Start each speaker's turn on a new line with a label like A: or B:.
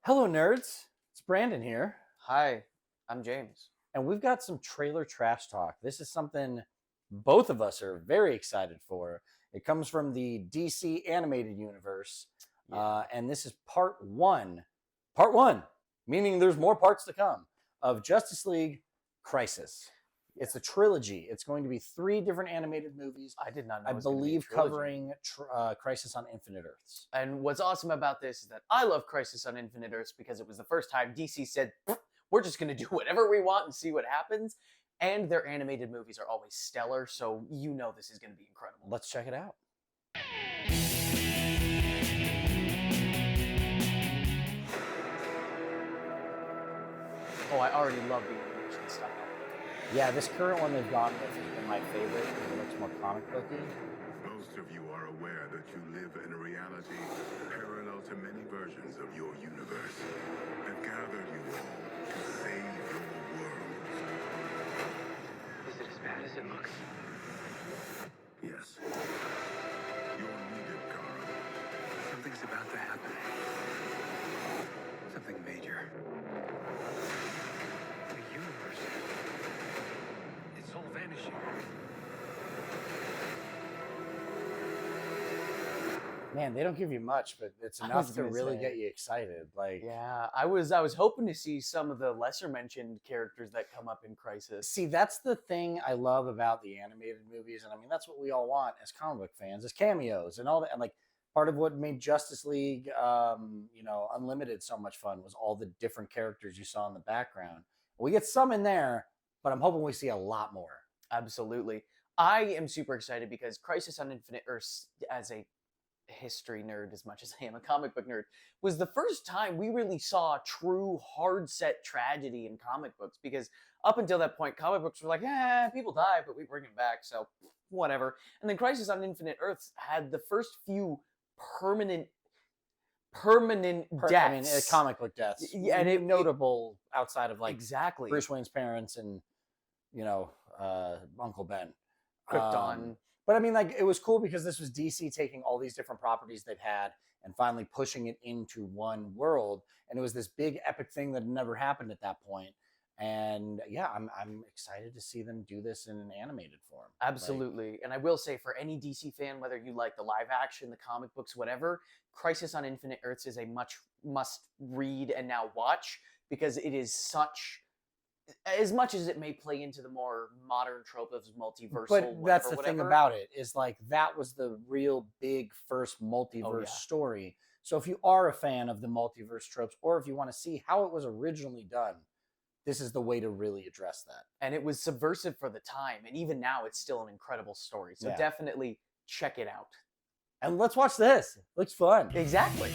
A: Hello, nerds. It's Brandon here,
B: Hi, I'm James.
A: and we've got some trailer trash talk. This is something both of us are very excited for. It comes from the DC animated universe, and this is part one. Part one, meaning there's more parts to come of Justice League Crisis. It's a trilogy. It's going to be 3 different animated movies.
B: I did not know.
A: I
B: it was gonna be a
A: believe
B: trilogy.
A: covering Crisis on Infinite Earths.
B: And what's awesome about this is that I love Crisis on Infinite Earths because it was the first time DC said, we're just going to do whatever we want and see what happens. And their animated movies are always stellar, so you know this is going to be incredible.
A: Let's check it out.
B: Oh, I already love the animation style.
A: Yeah, this current one they've gone with has been my favorite because it looks more comic booky.
C: Most of you are aware that you live in a reality parallel to many versions of your universe. I've gathered you all to save your worlds.
D: Is it as bad as it looks?
C: Yes. You're needed, Kara.
D: Something's about to happen. Something major. The universe. It's all vanishing.
A: Man, they don't give you much, but it's
B: I
A: enough
B: was
A: to
B: gonna
A: really
B: say.
A: get you excited. Like,
B: Yeah, I was hoping to see some of the lesser mentioned characters that come up in Crisis.
A: see, that's the thing I love about the animated movies, and I mean that's what we all want as comic book fans, is cameos and all that. And like, part of what made Justice League, Unlimited so much fun was all the different characters you saw in the background. We get some in there, but I'm hoping we see a lot more.
B: Absolutely. I am super excited because Crisis on Infinite Earths, as a history nerd as much as I am a comic book nerd, was the first time we really saw true hard set tragedy in comic books. Because up until that point, comic books were like, people die, but we bring them back, so whatever. And then Crisis on Infinite Earths had the first few permanent deaths.
A: I mean, comic book deaths.
B: Yeah, and it
A: notable outside of like
B: exactly
A: Bruce Wayne's parents and Uncle Ben.
B: Krypton.
A: But I mean, like, it was cool because this was DC taking all these different properties they've had and finally pushing it into one world. And it was this big epic thing that had never happened at that point. And yeah, I'm excited to see them do this in an animated form.
B: Absolutely. And I will say, for any DC fan, whether you like the live action, the comic books, whatever, Crisis on Infinite Earths is a must read and now watch, because it is such, as much as it may play into the more modern trope of multiversal,
A: But that's the
B: whatever,
A: thing about it, is like that was the real big first multiverse story. So if you are a fan of the multiverse tropes, or if you want to see how it was originally done, this is the way to really address that.
B: And it was subversive for the time, and even now it's still an incredible story. So
A: Yeah.
B: definitely check it out.
A: And let's watch this. Looks fun.
B: Exactly.